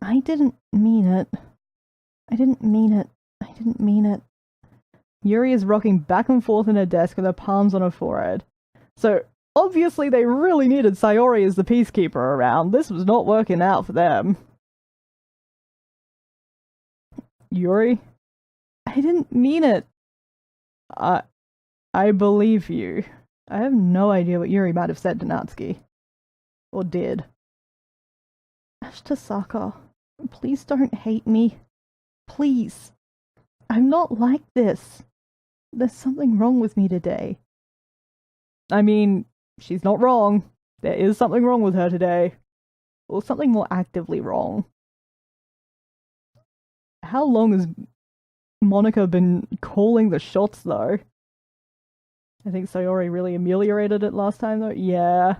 I didn't mean it. I didn't mean it. I didn't mean it. Yuri is rocking back and forth in her desk with her palms on her forehead. So, obviously they really needed Sayori as the peacekeeper around. This was not working out for them. Yuri? I didn't mean it. I believe you. I have no idea what Yuri might have said to Natsuki. Or did. Ashtasaka, please don't hate me. Please. I'm not like this. There's something wrong with me today. I mean, she's not wrong. There is something wrong with her today. Or something more actively wrong. How long has Monica been calling the shots, though? I think Sayori really ameliorated it last time, though. Yeah.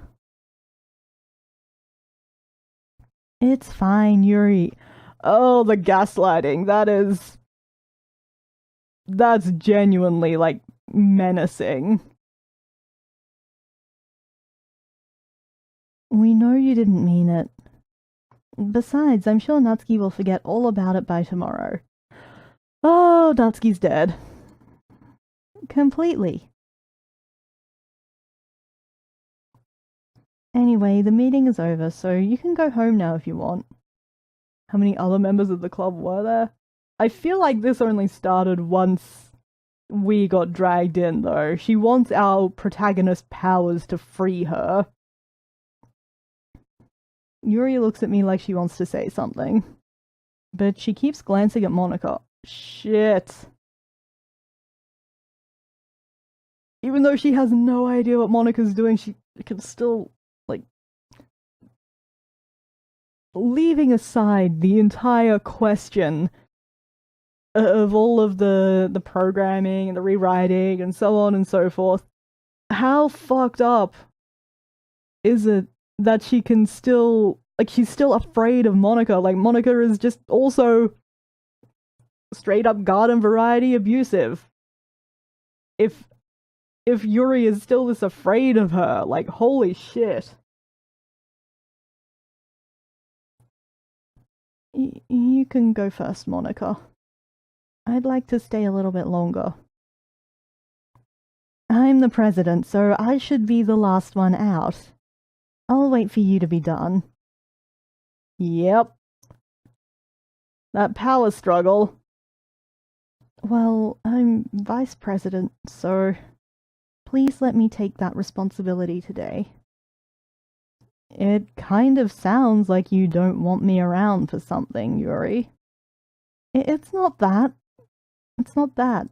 It's fine, Yuri. Oh, the gaslighting. That's genuinely, like, menacing. We know you didn't mean it. Besides, I'm sure Natsuki will forget all about it by tomorrow. Oh, Natsuki's dead. Completely. Anyway, the meeting is over, so you can go home now if you want. How many other members of the club were there? I feel like this only started once we got dragged in, though. She wants our protagonist powers to free her. Yuri looks at me like she wants to say something, but she keeps glancing at Monica. Shit. Even though she has no idea what Monica's doing, she can still, like, leaving aside the entire question of all of the programming and the rewriting and so on and so forth. How fucked up is it that she can still, like, she's still afraid of Monica? Like, Monica is just also straight up garden variety abusive. If Yuri is still this afraid of her, like, holy shit. You can go first, Monica. I'd like to stay a little bit longer. I'm the president, so I should be the last one out. I'll wait for you to be done. Yep. That power struggle. Well, I'm vice president, so please let me take that responsibility today. It kind of sounds like you don't want me around for something, Yuri. It's not that. It's not that.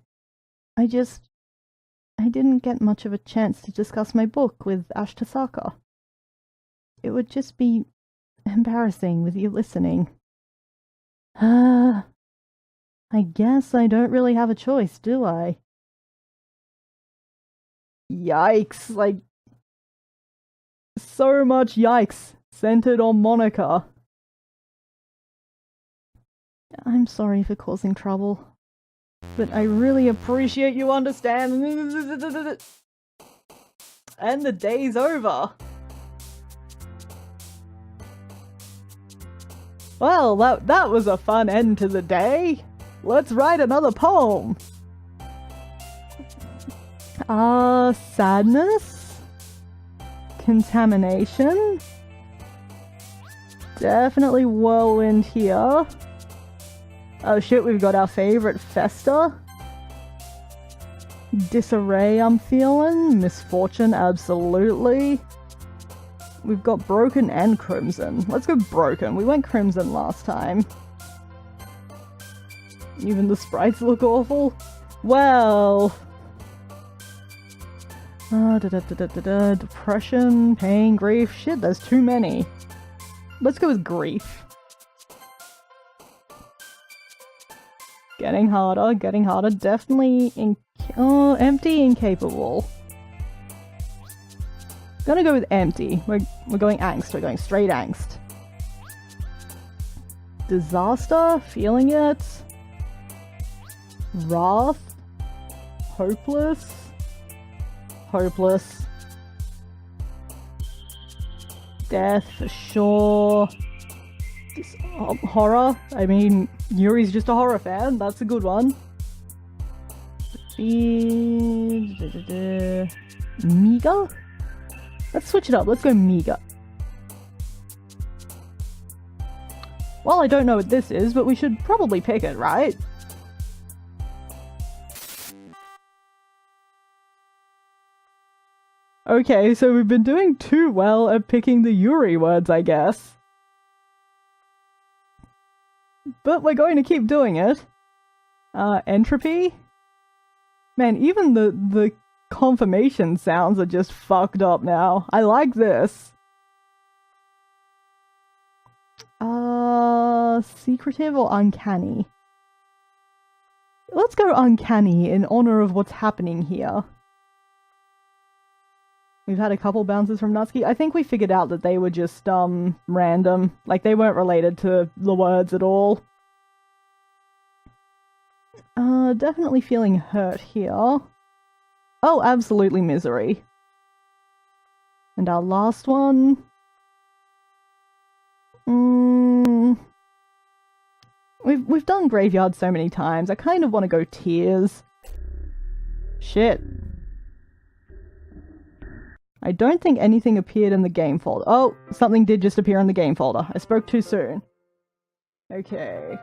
I didn't get much of a chance to discuss my book with Ashtasaka. It would just be embarrassing with you listening. I guess I don't really have a choice, do I? Yikes, like, so much yikes centered on Monica. I'm sorry for causing trouble, but I really appreciate you understanding. And the day's over. Well, that was a fun end to the day. Let's write another poem. Sadness? Contamination? Definitely whirlwind here. Oh shit, we've got our favorite Festa. Disarray, I'm feeling. Misfortune, absolutely. We've got broken and crimson. Let's go broken. We went crimson last time. Even the sprites look awful. Well... depression, pain, grief. Shit, there's too many. Let's go with grief. Getting harder, definitely empty, incapable. Gonna go with empty. We're going angst, we're going straight angst. Disaster, feeling it. Wrath, hopeless. Death for sure. Horror? I mean, Yuri's just a horror fan. That's a good one. Miga? Let's switch it up. Let's go Miga. Well, I don't know what this is, but we should probably pick it, right? Okay, so we've been doing too well at picking the Yuri words, I guess. But we're going to keep doing it. Entropy? Man, even the confirmation sounds are just fucked up now. I like this. Secretive or uncanny? Let's go uncanny in honor of what's happening here. We've had a couple bounces from Natsuki. I think we figured out that they were just, random. Like, they weren't related to the words at all. Definitely feeling hurt here. Oh, absolutely misery. And our last one... We've done graveyard so many times, I kind of want to go tears. Shit. I don't think anything appeared in the game folder. Oh, something did just appear in the game folder. I spoke too soon. Okay.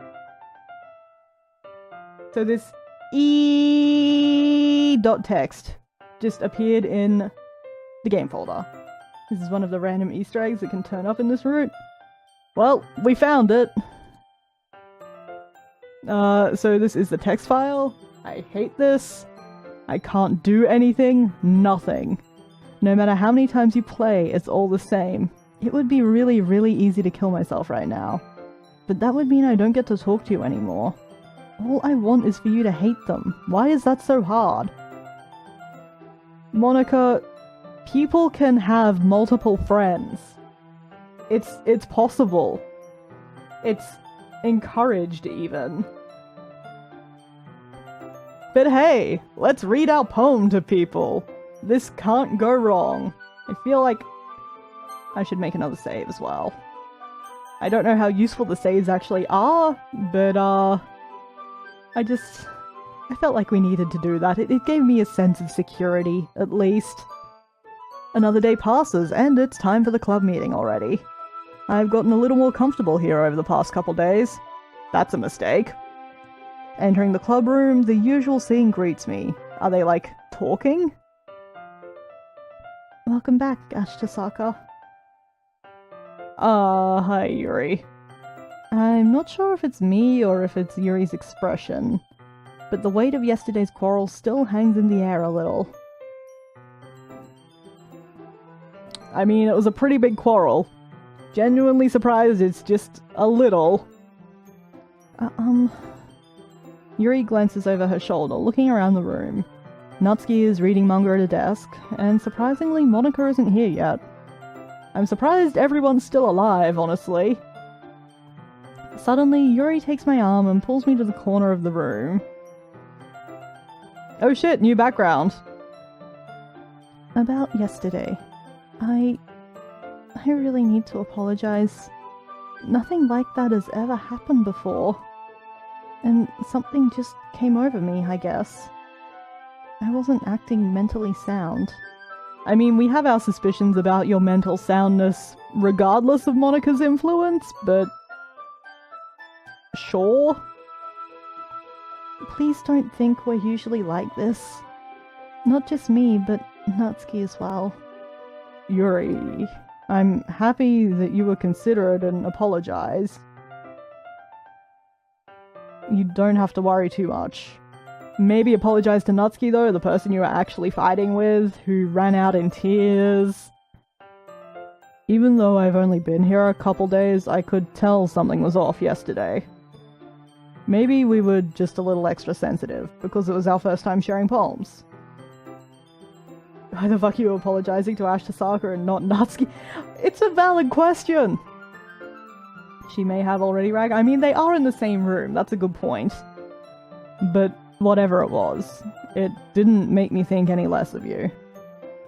So this e.text just appeared in the game folder. This is one of the random Easter eggs that can turn up in this route. Well, we found it. So this is the text file. I hate this. I can't do anything. Nothing. No matter how many times you play, it's all the same. It would be really, really easy to kill myself right now. But that would mean I don't get to talk to you anymore. All I want is for you to hate them. Why is that so hard? Monica, people can have multiple friends. It's possible. It's encouraged, even. But hey, let's read our poem to people. This can't go wrong. I feel like I should make another save as well. I don't know how useful the saves actually are, but I felt like we needed to do that. It gave me a sense of security, at least. Another day passes, and it's time for the club meeting already. I've gotten a little more comfortable here over the past couple days. That's a mistake. Entering the club room, the usual scene greets me. Are they, like, talking? Welcome back, Ashkatom. Hi, Yuri. I'm not sure if it's me or if it's Yuri's expression, but the weight of yesterday's quarrel still hangs in the air a little. I mean, it was a pretty big quarrel. Genuinely surprised it's just a little. Yuri glances over her shoulder, looking around the room. Natsuki is reading manga at a desk, and surprisingly, Monica isn't here yet. I'm surprised everyone's still alive, honestly. Suddenly, Yuri takes my arm and pulls me to the corner of the room. Oh shit, new background. About yesterday. I really need to apologize. Nothing like that has ever happened before. And something just came over me, I guess. I wasn't acting mentally sound. I mean, we have our suspicions about your mental soundness regardless of Monica's influence, but... sure? Please don't think we're usually like this. Not just me, but Natsuki as well. Yuri, I'm happy that you were considerate and apologized. You don't have to worry too much. Maybe apologize to Natsuki though, the person you were actually fighting with, who ran out in tears. Even though I've only been here a couple days, I could tell something was off yesterday. Maybe we were just a little extra sensitive, because it was our first time sharing poems. Why the fuck are you apologizing to Ashkatom and not Natsuki? It's a valid question! She may have already ragged. I mean, they are in the same room, that's a good point. But whatever it was, it didn't make me think any less of you.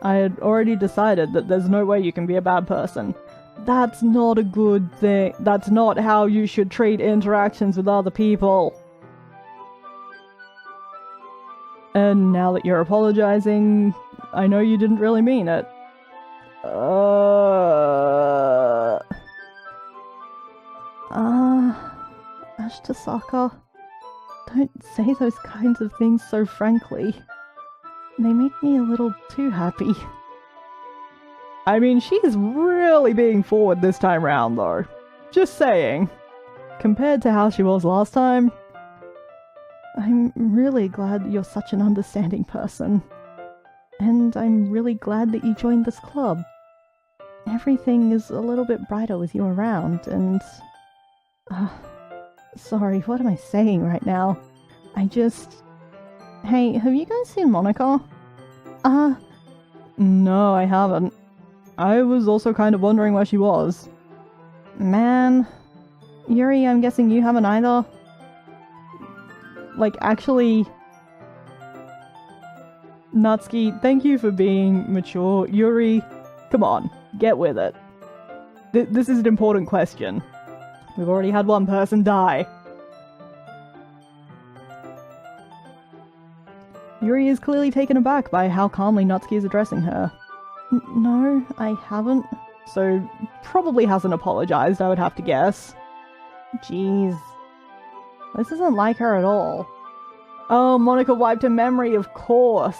I had already decided that there's no way you can be a bad person. That's not a good thing. That's not how you should treat interactions with other people. And now that you're apologizing, I know you didn't really mean it. Ashkatom, don't say those kinds of things so frankly. They make me a little too happy. I mean, she's really being forward this time round, though. Just saying. Compared to how she was last time, I'm really glad you're such an understanding person. And I'm really glad that you joined this club. Everything is a little bit brighter with you around, and... sorry, what am I saying right now? Hey, have you guys seen Monica? No, I haven't. I was also kind of wondering where she was. Man. Yuri, I'm guessing you haven't either? Like, actually... Natsuki, thank you for being mature. Yuri, come on, get with it. This is an important question. We've already had one person die. Yuri is clearly taken aback by how calmly Natsuki is addressing her. No, I haven't. So, probably hasn't apologized, I would have to guess. Jeez. This isn't like her at all. Oh, Monica wiped her memory, of course.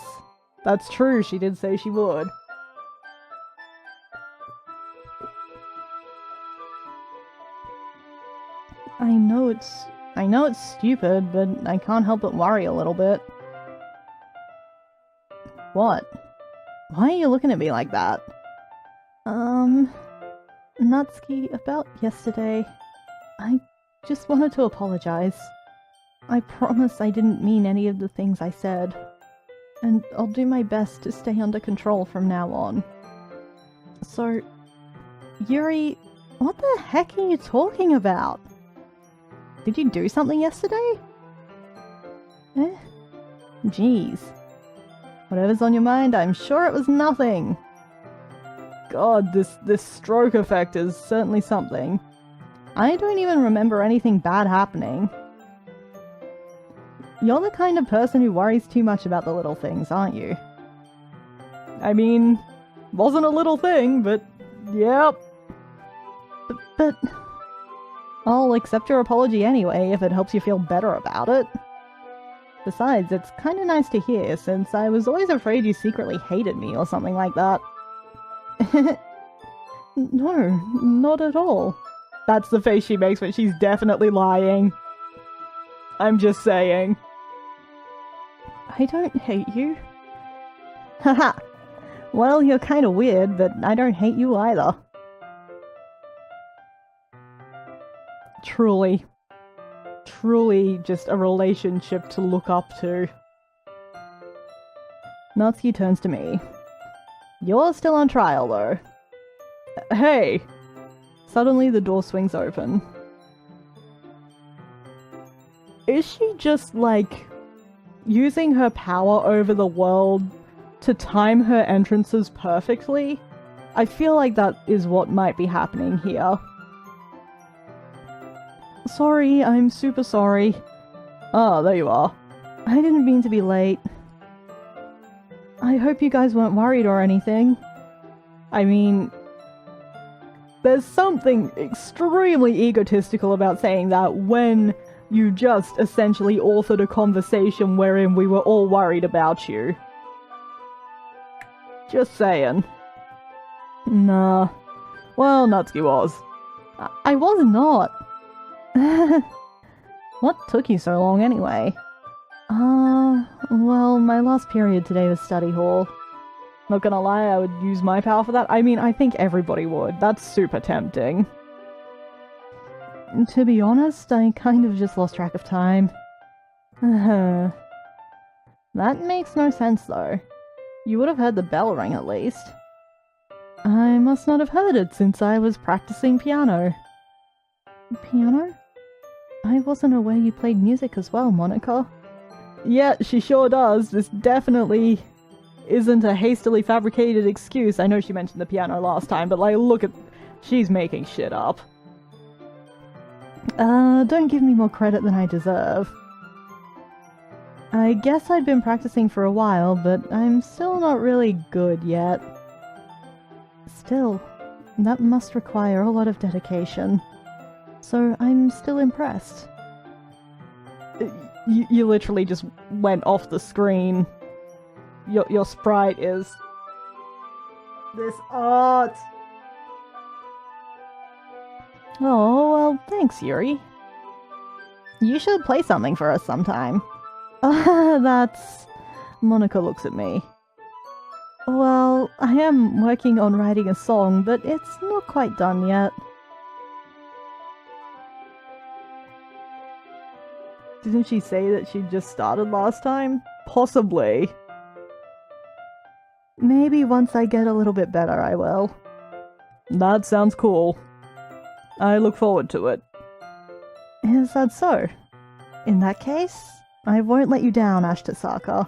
That's true, she did say she would. I know it's stupid, but I can't help but worry a little bit. What? Why are you looking at me like that? Natsuki, about yesterday, I just wanted to apologize. I promise I didn't mean any of the things I said. And I'll do my best to stay under control from now on. So, Yuri, what the heck are you talking about? Did you do something yesterday? Jeez. Whatever's on your mind, I'm sure it was nothing. God, this stroke effect is certainly something. I don't even remember anything bad happening. You're the kind of person who worries too much about the little things, aren't you? I mean, wasn't a little thing, but yep. But I'll accept your apology anyway if it helps you feel better about it. Besides, it's kinda nice to hear, since I was always afraid you secretly hated me or something like that. No, not at all. That's the face she makes when she's definitely lying. I'm just saying. I don't hate you. Haha. Well, you're kinda weird, but I don't hate you either. Truly. Truly just a relationship to look up to. Natsuki turns to me. You're still on trial, though. Hey! Suddenly the door swings open. Is she just, like, using her power over the world to time her entrances perfectly? I feel like that is what might be happening here. Sorry, I'm super sorry. Ah, there you are. I didn't mean to be late. I hope you guys weren't worried or anything. I mean, there's something extremely egotistical about saying that when you just essentially authored a conversation wherein we were all worried about you. Just saying. Nah. Well, Natsuki was. I was not. What took you so long anyway? Well, my last period today was study hall. Not gonna lie, I would use my power for that. I mean, I think everybody would. That's super tempting. To be honest, I kind of just lost track of time. That makes no sense, though. You would have heard the bell ring at least. I must not have heard it since I was practicing piano. Piano? I wasn't aware you played music as well, Monica. Yeah, she sure does. This definitely isn't a hastily fabricated excuse. I know she mentioned the piano last time, but like, look at... She's making shit up. Don't give me more credit than I deserve. I guess I'd been practicing for a while, but I'm still not really good yet. Still, that must require a lot of dedication. So I'm still impressed. You literally just went off the screen. Your sprite is... this art! Oh, well, thanks, Yuri. You should play something for us sometime. That's... Monica looks at me. Well, I am working on writing a song, but it's not quite done yet. Didn't she say that she just started last time? Possibly. Maybe once I get a little bit better, I will. That sounds cool. I look forward to it. Is that so? In that case, I won't let you down, Ashkatom.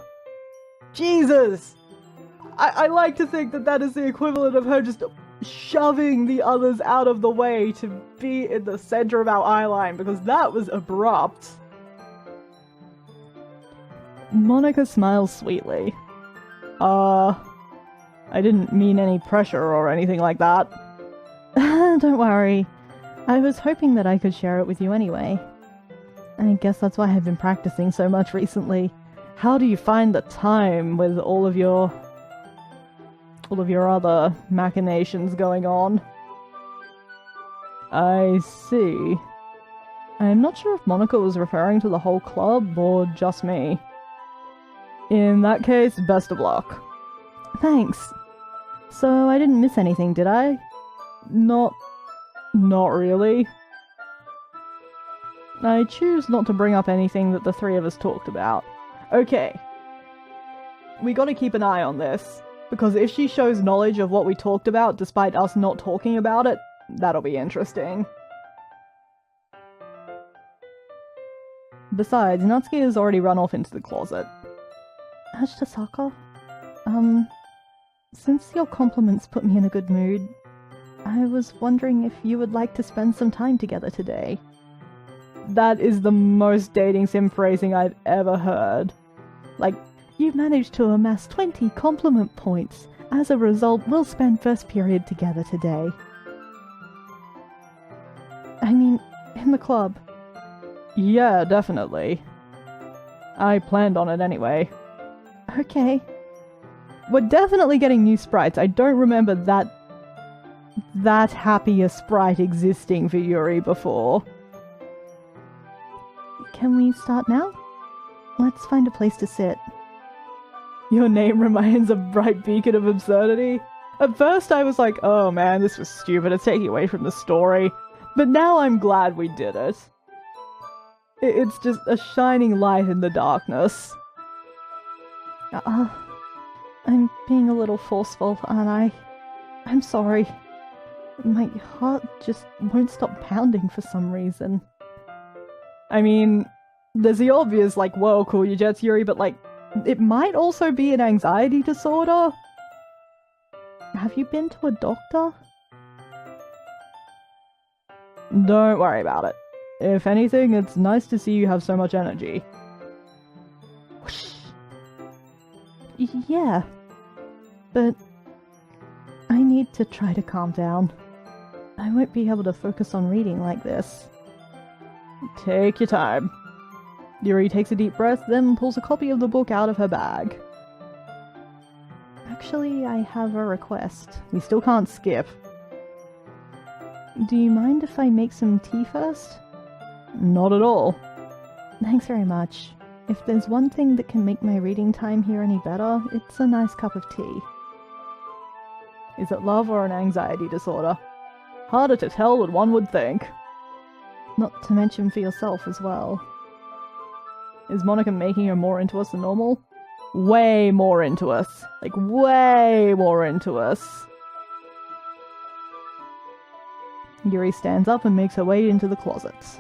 Jesus! I like to think that that is the equivalent of her just shoving the others out of the way to be in the center of our eyeline, because that was abrupt. Monica smiles sweetly. I didn't mean any pressure or anything like that. Don't worry. I was hoping that I could share it with you anyway. I guess that's why I've been practicing so much recently. How do you find the time with all of your other machinations going on? I see. I'm not sure if Monica was referring to the whole club or just me. In that case, best of luck. Thanks. So I didn't miss anything, did I? Not really. I choose not to bring up anything that the three of us talked about. Okay. We gotta keep an eye on this, because if she shows knowledge of what we talked about despite us not talking about it, that'll be interesting. Besides, Natsuki has already run off into the closet. Ashkatom, since your compliments put me in a good mood, I was wondering if you would like to spend some time together today. That is the most dating sim phrasing I've ever heard. Like, you managed to amass 20 compliment points. As a result, we'll spend first period together today. I mean, in the club. Yeah, definitely. I planned on it anyway. Okay. We're definitely getting new sprites. I don't remember that happy a sprite existing for Yuri before. Can we start now? Let's find a place to sit. Your name remains a bright beacon of absurdity. At first I was like, oh man, this was stupid, it's taking away from the story. But now I'm glad we did it. It's just a shining light in the darkness. I'm being a little forceful, aren't I? I'm sorry. My heart just won't stop pounding for some reason. I mean, there's the obvious, like, whoa, cool your jets, Yuri, but, like, it might also be an anxiety disorder. Have you been to a doctor? Don't worry about it. If anything, it's nice to see you have so much energy. Whoosh. Yeah. But I need to try to calm down. I won't be able to focus on reading like this. Take your time. Yuri takes a deep breath, then pulls a copy of the book out of her bag. Actually, I have a request. We still can't skip. Do you mind if I make some tea first? Not at all. Thanks very much. If there's one thing that can make my reading time here any better, it's a nice cup of tea. Is it love or an anxiety disorder? Harder to tell than one would think. Not to mention for yourself as well. Is Monica making her more into us than normal? Way more into us. Like, way more into us. Yuri stands up and makes her way into the closets.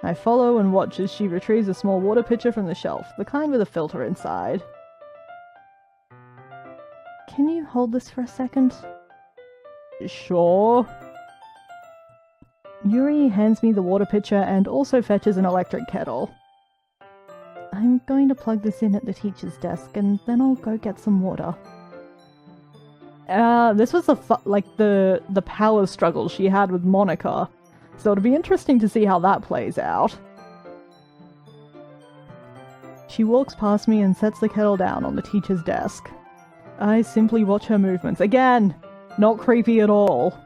I follow and watch as she retrieves a small water pitcher from the shelf, the kind with a filter inside. Can you hold this for a second? Sure. Yuri hands me the water pitcher and also fetches an electric kettle. I'm going to plug this in at the teacher's desk and then I'll go get some water. This was the power struggle she had with Monica, so it'll be interesting to see how that plays out. She walks past me and sets the kettle down on the teacher's desk. I simply watch her movements. Again, not creepy at all.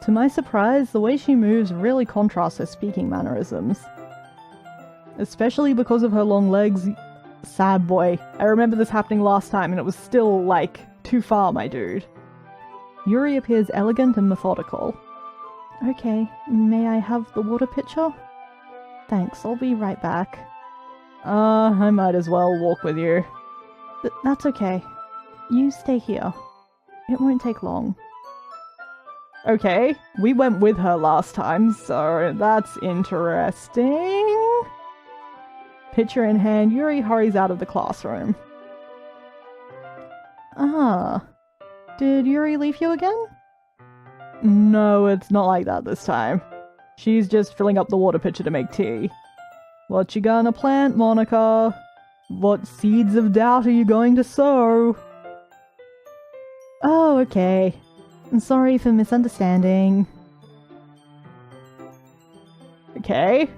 To my surprise, the way she moves really contrasts her speaking mannerisms. Especially because of her long legs. Sad boy. I remember this happening last time and it was still, like, too far, my dude. Yuri appears elegant and methodical. Okay, may I have the water pitcher? Thanks, I'll be right back. I might as well walk with you. That's okay. You stay here. It won't take long. Okay, we went with her last time, so that's interesting. Pitcher in hand, Yuri hurries out of the classroom. Ah, did Yuri leave you again? No, it's not like that this time. She's just filling up the water pitcher to make tea. What you gonna plant, Monica? What seeds of doubt are you going to sow? Oh, okay. I'm sorry for misunderstanding. Okay.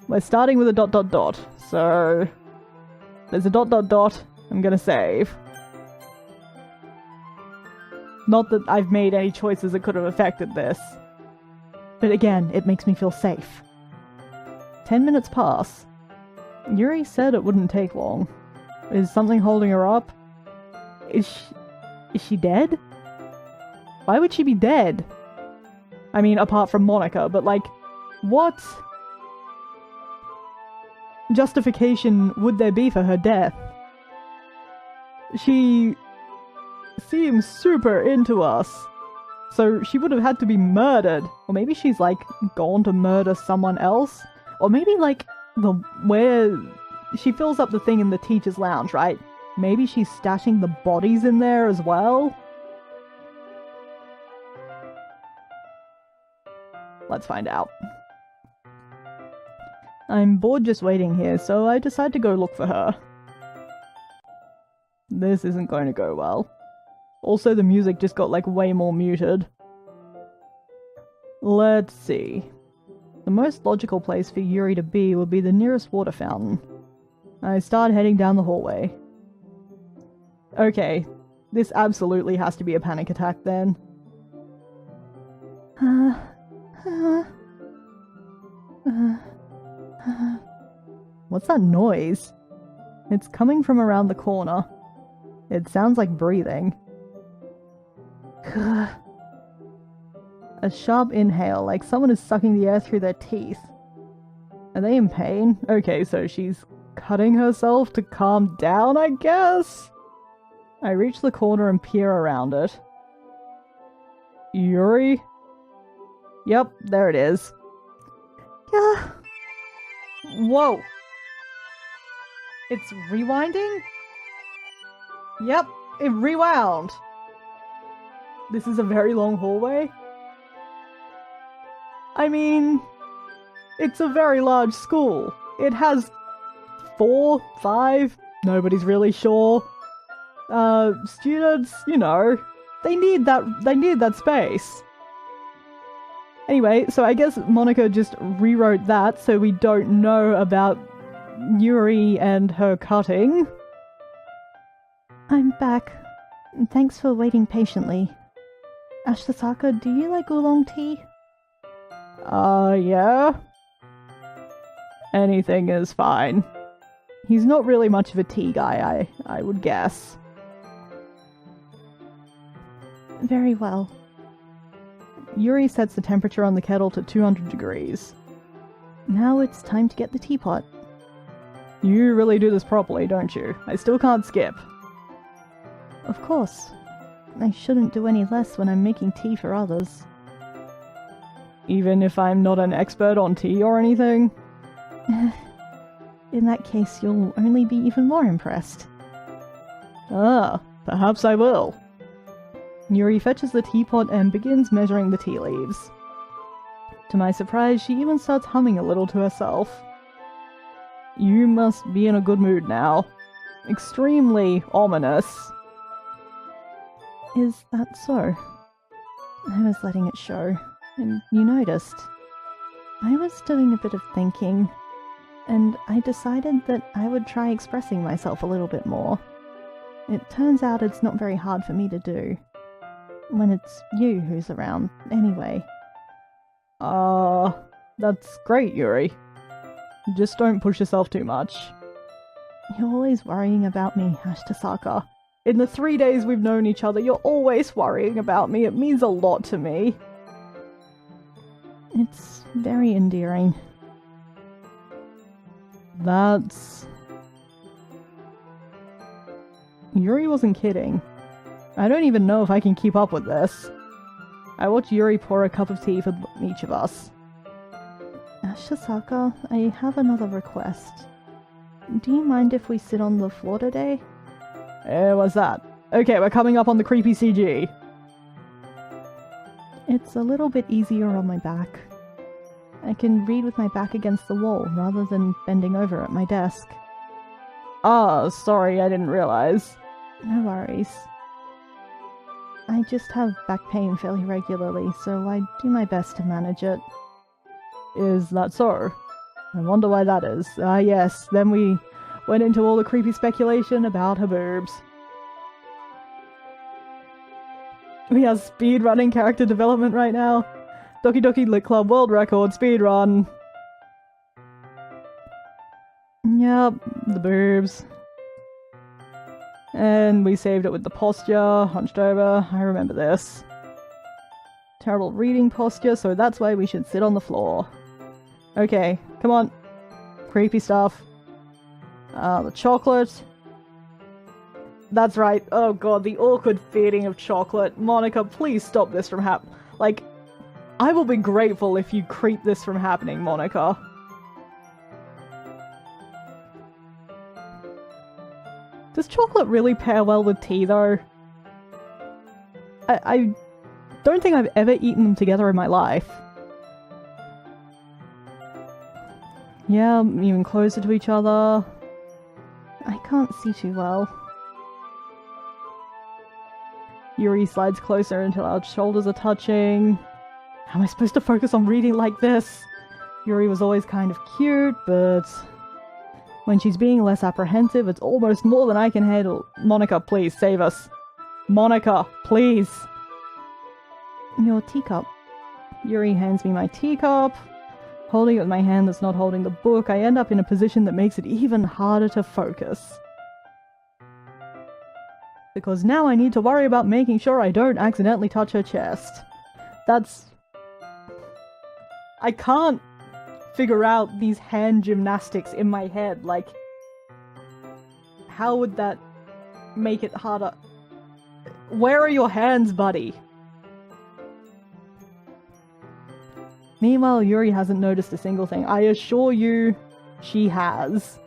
We're starting with a ... So there's a ... I'm gonna save. Not that I've made any choices that could have affected this. But again, it makes me feel safe. 10 minutes pass. Yuri said it wouldn't take long. Is something holding her up? Is she dead? Why would she be dead? I mean, apart from Monica, but like, what justification would there be for her death? She seems super into us, so she would have had to be murdered. Or maybe she's like gone to murder someone else. Or maybe like where she fills up the thing in the teacher's lounge, right? Maybe she's stashing the bodies in there as well? Let's find out. I'm bored just waiting here, so I decide to go look for her. This isn't going to go well. Also, the music just got like way more muted. Let's see. The most logical place for Yuri to be would be the nearest water fountain. I start heading down the hallway. Okay, this absolutely has to be a panic attack then. What's that noise? It's coming from around the corner. It sounds like breathing. A sharp inhale, like someone is sucking the air through their teeth. Are they in pain? Okay, so she's cutting herself to calm down, I guess? I reach the corner and peer around it. Yuri? Yep, there it is. Yeah. Whoa! It's rewinding? Yep, it rewound! This is a very long hallway? I mean, it's a very large school. It has 4, 5, nobody's really sure. Students, you know, they need that space. Anyway, so I guess Monica just rewrote that so we don't know about Yuri and her cutting. I'm back. Thanks for waiting patiently. Ashkatom, do you like oolong tea? Yeah? Anything is fine. He's not really much of a tea guy, I would guess. Very well. Yuri sets the temperature on the kettle to 200 degrees. Now it's time to get the teapot. You really do this properly, don't you? I still can't skip. Of course. I shouldn't do any less when I'm making tea for others. Even if I'm not an expert on tea or anything? In that case, you'll only be even more impressed. Ah, perhaps I will. Yuri fetches the teapot and begins measuring the tea leaves. To my surprise, she even starts humming a little to herself. You must be in a good mood now. Extremely ominous. Is that so? I was letting it show, and you noticed. I was doing a bit of thinking, and I decided that I would try expressing myself a little bit more. It turns out it's not very hard for me to do. When it's you who's around, anyway. That's great, Yuri. Just don't push yourself too much. You're always worrying about me, Ashkatom. In the 3 days we've known each other, you're always worrying about me. It means a lot to me. It's very endearing. That's... Yuri wasn't kidding. I don't even know if I can keep up with this. I watch Yuri pour a cup of tea for each of us. Ashkatom, I have another request. Do you mind if we sit on the floor today? What's that? Okay, we're coming up on the creepy CG. It's a little bit easier on my back. I can read with my back against the wall rather than bending over at my desk. Sorry, I didn't realize. No worries. I just have back pain fairly regularly, so I do my best to manage it. Is that so? I wonder why that is. Yes, then we went into all the creepy speculation about her boobs. We have speedrunning character development right now. Doki Doki Lit Club world record speedrun. Yep, the boobs. And we saved it with the posture, hunched over. I remember this. Terrible reading posture, so that's why we should sit on the floor. Okay, come on. Creepy stuff. The chocolate. That's right. Oh god, the awkward feeding of chocolate. Monica, please stop this from happening. Like, I will be grateful if you creep this from happening, Monica. Does chocolate really pair well with tea, though? I don't think I've ever eaten them together in my life. Yeah, even closer to each other. I can't see too well. Yuri slides closer until our shoulders are touching. How am I supposed to focus on reading like this? Yuri was always kind of cute, but when she's being less apprehensive, it's almost more than I can handle. Monica, please, save us. Monica, please. Your teacup. Yuri hands me my teacup. Holding it with my hand that's not holding the book, I end up in a position that makes it even harder to focus. Because now I need to worry about making sure I don't accidentally touch her chest. That's... I can't figure out these hand gymnastics in my head, like... How would that make it harder? Where are your hands, buddy? Meanwhile, Yuri hasn't noticed a single thing. I assure you, she has.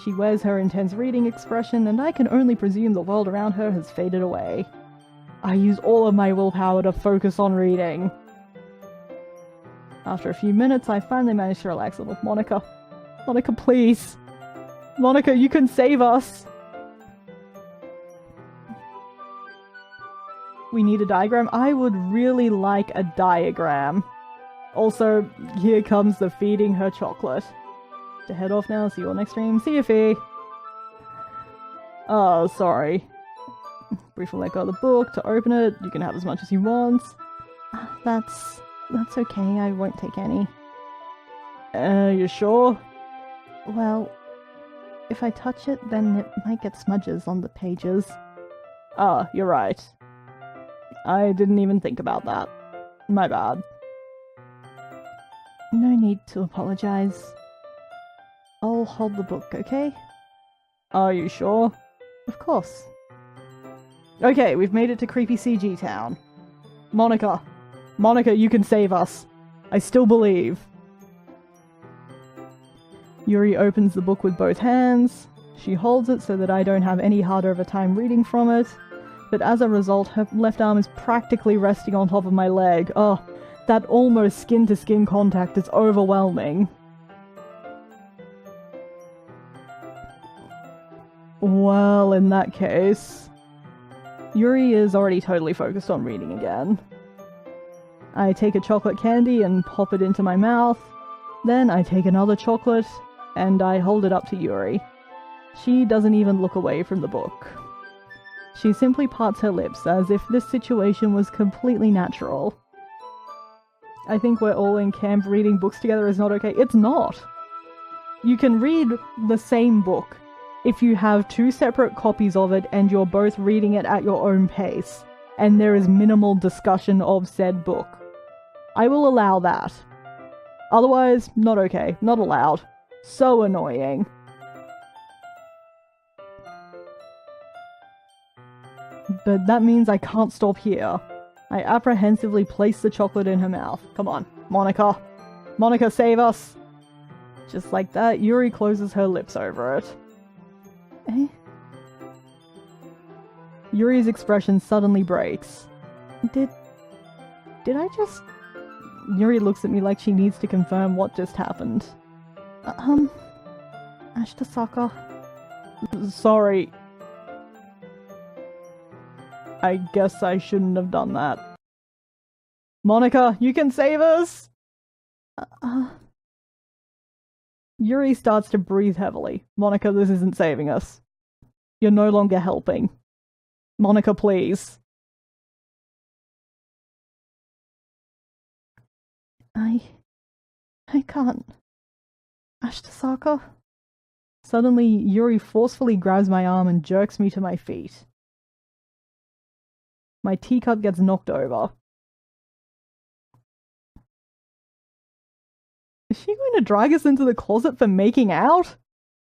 She wears her intense reading expression, and I can only presume the world around her has faded away. I use all of my willpower to focus on reading. After a few minutes, I finally manage to relax a little. Monica. Monica, please. Monica, you can save us. We need a diagram. I would really like a diagram. Also, here comes the feeding her chocolate. To head off now, see you all next stream. See you, Fee! Oh, sorry. Briefly let go of the book to open it. You can have as much as you want. That's okay, I won't take any. You sure? Well, if I touch it, then it might get smudges on the pages. Ah, you're right. I didn't even think about that. My bad. No need to apologize. I'll hold the book, okay? Are you sure? Of course. Okay, we've made it to creepy CG town. Monica. Monica, you can save us. I still believe. Yuri opens the book with both hands. She holds it so that I don't have any harder of a time reading from it. But as a result, her left arm is practically resting on top of my leg. Oh, That almost skin-to-skin contact is overwhelming. Well, in that case... Yuri is already totally focused on reading again. I take a chocolate candy and pop it into my mouth. Then I take another chocolate, and I hold it up to Yuri. She doesn't even look away from the book. She simply parts her lips as if this situation was completely natural. I think we're all in camp reading books together is not okay. It's not! You can read the same book if you have 2 separate copies of it and you're both reading it at your own pace, and there is minimal discussion of said book. I will allow that. Otherwise, not okay. Not allowed. So annoying. But that means I can't stop here. I apprehensively place the chocolate in her mouth. Come on, Monica. Monica, save us! Just like that, Yuri closes her lips over it. Eh? Yuri's expression suddenly breaks. Did I just... Yuri looks at me like she needs to confirm what just happened. Ashkatom. Sorry. I guess I shouldn't have done that. Monica, you can save us! Yuri starts to breathe heavily. Monica, this isn't saving us. You're no longer helping. Monica, please. I can't. Ashkatom. Suddenly, Yuri forcefully grabs my arm and jerks me to my feet. My teacup gets knocked over. Is she going to drag us into the closet for making out?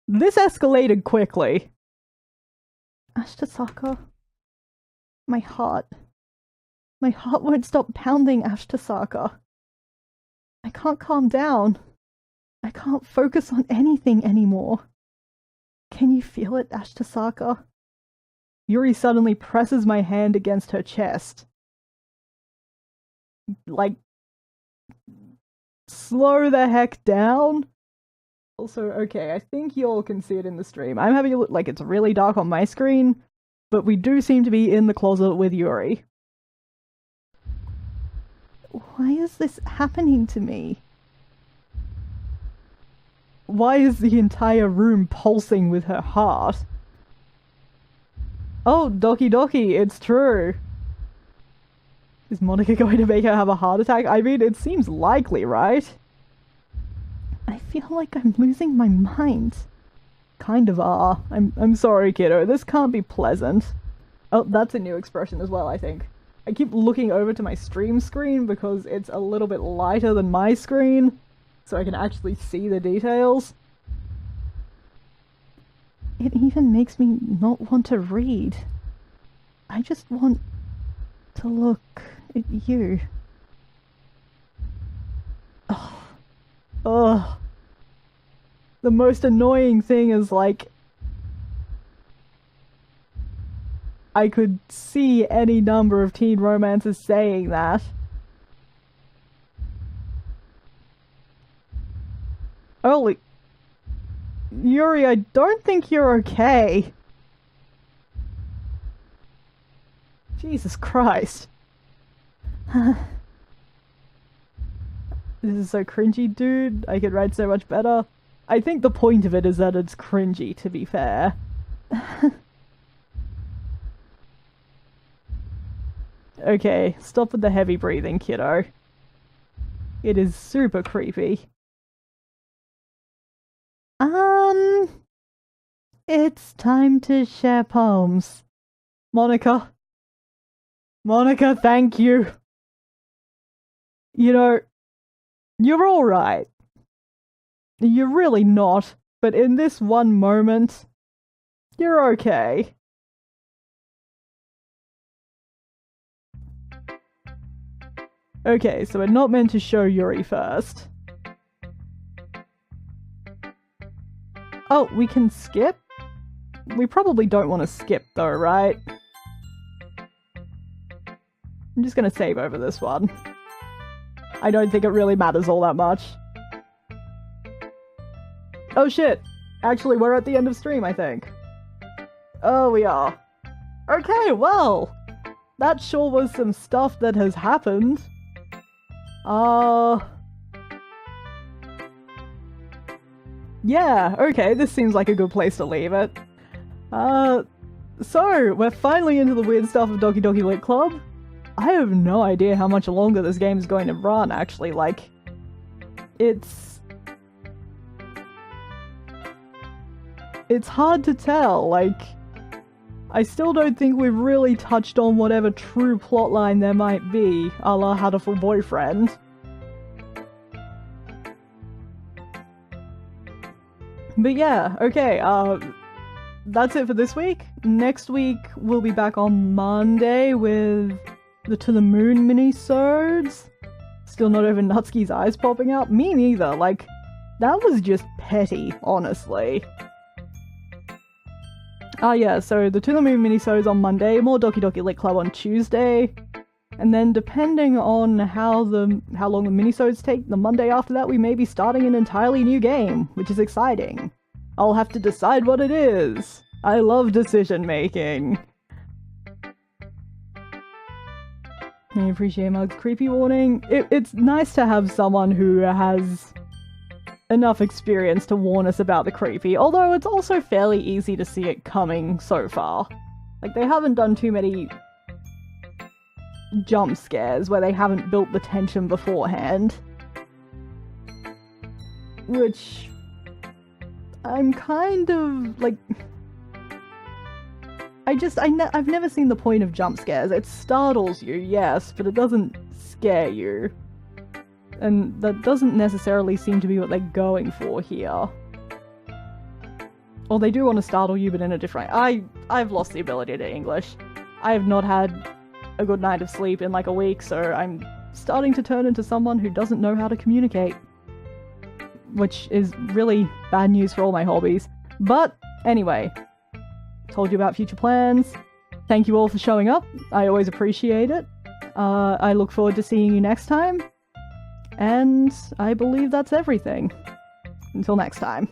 This escalated quickly. Ashkatom. My heart. My heart won't stop pounding, Ashkatom. I can't calm down. I can't focus on anything anymore. Can you feel it, Ashkatom? Yuri suddenly presses my hand against her chest. Like, slow the heck down. Also, okay, I think you all can see it in the stream. I'm having a look, like, it's really dark on my screen, but we do seem to be in the closet with Yuri. Why is this happening to me? Why is the entire room pulsing with her heart? Oh, Doki Doki, it's true. Is Monica going to make her have a heart attack? I mean, it seems likely, right? I feel like I'm losing my mind. Kind of are. I'm sorry, kiddo. This can't be pleasant. Oh, that's a new expression as well, I think. I keep looking over to my stream screen because it's a little bit lighter than my screen, so I can actually see the details. It even makes me not want to read. I just want to look at you. Ugh. Ugh. The most annoying thing is, like, I could see any number of teen romances saying that. Holy... Yuri, I don't think you're okay. Jesus Christ. This is so cringy, dude. I could write so much better. I think the point of it is that it's cringy, to be fair. Okay, stop with the heavy breathing, kiddo. It is super creepy. It's time to share poems. Monica. Monica, thank you. You know, you're alright. You're really not, but in this one moment, you're okay. Okay, so we're not meant to show Yuri first. Oh, we can skip? We probably don't want to skip though, right? I'm just gonna save over this one. I don't think it really matters all that much. Oh shit! Actually, we're at the end of stream, I think. Oh, we are. Okay, well, that sure was some stuff that has happened. Yeah, okay, this seems like a good place to leave it. So, we're finally into the weird stuff of Doki Doki Lit Club. I have no idea how much longer this game is going to run, actually, like, it's hard to tell, like, I still don't think we've really touched on whatever true plotline there might be, a la Hatoful Boyfriend. But yeah, okay, that's it for this week. Next week, we'll be back on Monday with the To the Moon minisodes. Still not over Natsuki's eyes popping out? Me neither, like, that was just petty, honestly. Yeah, so the To the Moon minisodes on Monday, more Doki Doki Lit Club on Tuesday, and then depending on how long the minisodes take, the Monday after that we may be starting an entirely new game, which is exciting. I'll have to decide what it is. I love decision making. I appreciate Mug's creepy warning. It's nice to have someone who has enough experience to warn us about the creepy, although it's also fairly easy to see it coming so far. Like, they haven't done too many jump scares where they haven't built the tension beforehand. Which I'm kind of, like, I've never seen the point of jump scares. It startles you, yes, but it doesn't scare you. And that doesn't necessarily seem to be what they're going for here. Or they do want to startle you, but in a different... I've lost the ability to English. I have not had a good night of sleep in like a week, so I'm starting to turn into someone who doesn't know how to communicate. Which is really bad news for all my hobbies. But, anyway. Told you about future plans. Thank you all for showing up. I always appreciate it. I look forward to seeing you next time. And I believe that's everything. Until next time.